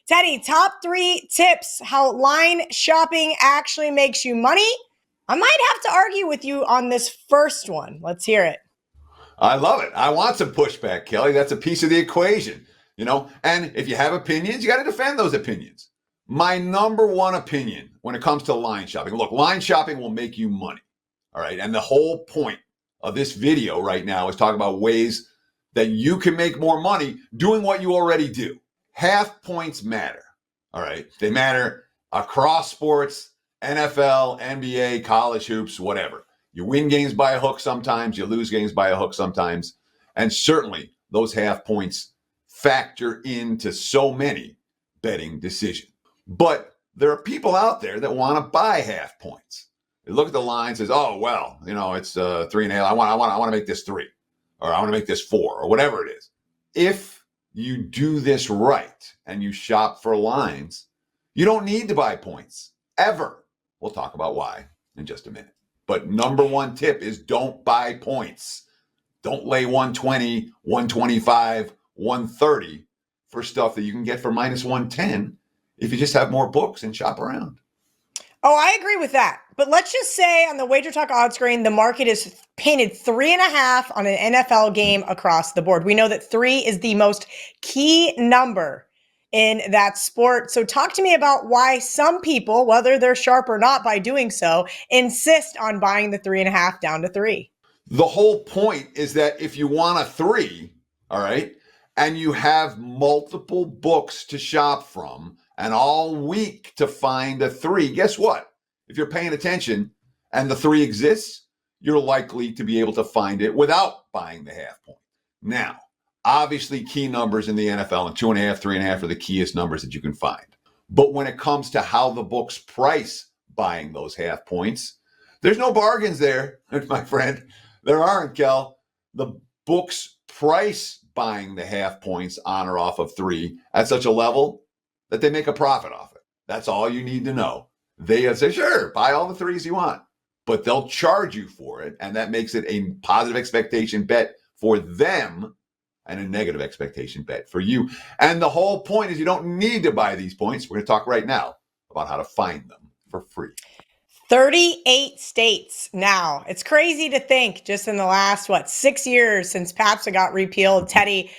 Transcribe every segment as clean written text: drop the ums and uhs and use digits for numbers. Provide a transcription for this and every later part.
Teddy, top 3 tips how line shopping actually makes you money. I might have to argue with you on this first one. Let's hear it. I love it. I want some pushback, Kelly. That's a piece of the equation, And if you have opinions, you got to defend those opinions. My number one opinion when it comes to line shopping, look, line shopping will make you money. All right. And the whole point of this video right now is talking about ways that you can make more money doing what you already do. Half points matter. All right. They matter across sports, NFL, NBA, college hoops, whatever. You win games by a hook sometimes, you lose games by a hook sometimes. And certainly those half points factor into so many betting decisions. But there are people out there that want to buy half points. They look at the line and says, oh, well, it's 3.5. I want to make this 3, or I want to make this 4, or whatever it is. If you do this right and you shop for lines, you don't need to buy points ever. We'll talk about why in just a minute. But number one tip is don't buy points. Don't lay 120, 125, 130 for stuff that you can get for minus 110 if you just have more books and shop around. Oh, I agree with that. But let's just say on the Wager Talk odds screen, the market is painted 3.5 on an NFL game across the board. We know that 3 is the most key number in that sport. So talk to me about why some people, whether they're sharp or not by doing so, insist on buying the 3.5 down to 3. The whole point is that if you want a 3, all right, and you have multiple books to shop from and all week to find a 3, guess what? If you're paying attention and the 3 exists, you're likely to be able to find it without buying the half point. Now, obviously key numbers in the NFL, and 2.5, 3.5 are the keyest numbers that you can find. But when it comes to how the books price buying those half points, there's no bargains there, my friend. There aren't, Kel. The books price buying the half points on or off of 3 at such a level that they make a profit off it. That's all you need to know. They say, sure, buy all the 3s you want, but they'll charge you for it. And that makes it a positive expectation bet for them and a negative expectation bet for you. And the whole point is you don't need to buy these points. We're going to talk right now about how to find them for free. 38 states now. It's crazy to think just in the last, 6 years since PAPSA got repealed, Teddy,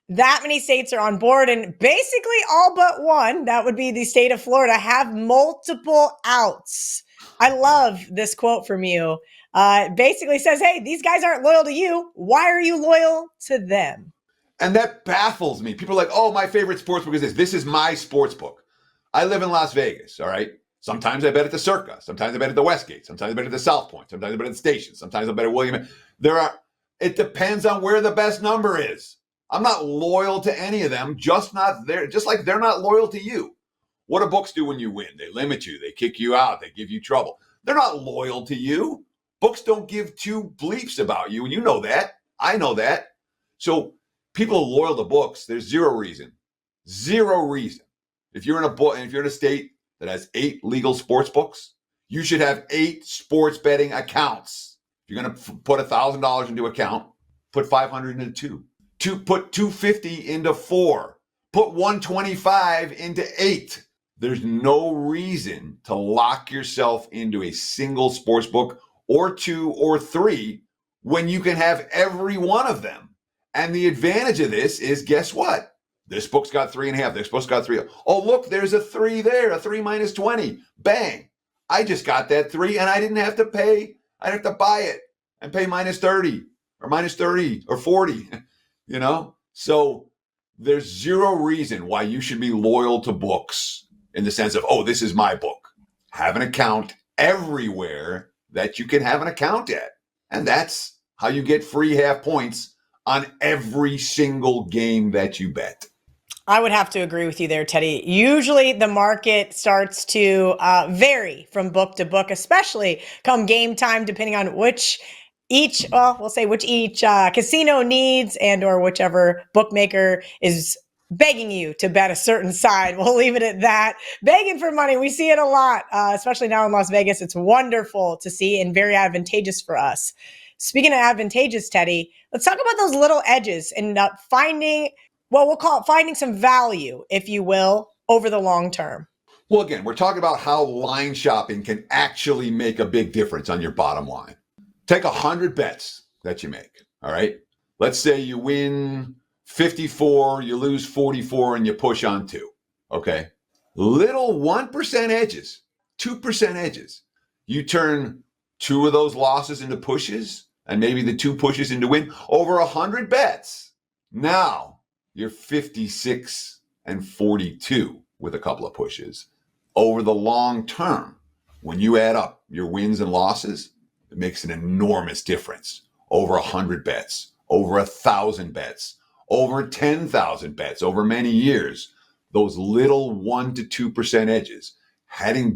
that many states are on board, and basically all but one, that would be the state of Florida, have multiple outs. I love this quote from you. It basically says, hey, these guys aren't loyal to you. Why are you loyal to them? And that baffles me. People are like, oh, my favorite sportsbook is this. This is my sportsbook. I live in Las Vegas, all right? Sometimes I bet at the Circa. Sometimes I bet at the Westgate. Sometimes I bet at the South Point. Sometimes I bet at the Station. Sometimes I bet at William. It depends on where the best number is. I'm not loyal to any of them, just like they're not loyal to you. What do books do when you win? They limit you. They kick you out. They give you trouble. They're not loyal to you. Books don't give two bleeps about you, and you know that. I know that. So people are loyal to books. There's zero reason. Zero reason. If you're in a state that has 8 legal sports books, you should have 8 sports betting accounts. If you're going to put $1,000 into account, put $500 into 2. Put $250 into 4. Put $125 into 8. There's no reason to lock yourself into a single sports book or 2 or 3 when you can have every one of them. And the advantage of this is, guess what? This book's got 3.5. This book's got 3. Oh, look, there's a 3 there, a 3 minus 20. Bang. I just got that 3 and I didn't have to pay. I didn't have to buy it and pay minus 30 or minus 30 or 40, So there's zero reason why you should be loyal to books in the sense of, oh, this is my book. Have an account everywhere that you can have an account at. And that's how you get free half points on every single game that you bet. I would have to agree with you there, Teddy. Usually the market starts to vary from book to book, especially come game time, depending on which casino needs and or whichever bookmaker is begging you to bet a certain side. We'll leave it at that. Begging for money. We see it a lot, especially now in Las Vegas. It's wonderful to see and very advantageous for us. Speaking of advantageous, Teddy, let's talk about those little edges and finding, we'll call it finding some value, if you will, over the long term? Well, again, we're talking about how line shopping can actually make a big difference on your bottom line. Take 100 bets that you make, all right? Let's say you win 54, you lose 44, and you push on 2, okay? Little 1% edges, 2% edges. You turn 2 of those losses into pushes, and maybe the 2 pushes into win over 100 bets. Now you're 56 and 42 with a couple of pushes. Over the long term, when you add up your wins and losses, it makes an enormous difference. Over 100 bets, over 1,000 bets, over 10,000 bets over many years. Those little 1 to 2% edges,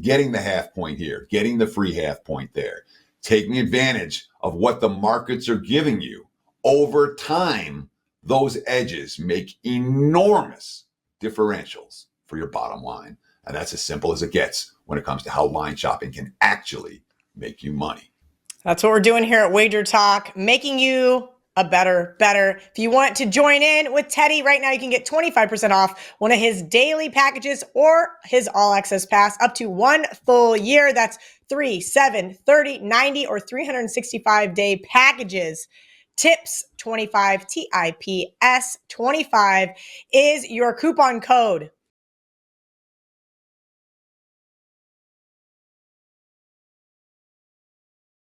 getting the half point here, getting the free half point there, taking advantage of what the markets are giving you. Over time, those edges make enormous differentials for your bottom line. And that's as simple as it gets when it comes to how line shopping can actually make you money. That's what we're doing here at Wager Talk, making you a better. If you want to join in with Teddy right now, you can get 25% off one of his daily packages or his all access pass up to 1 full year. That's 3, 7, 30, 90, or 365-day packages. TIPS 25, TIPS 25 is your coupon code.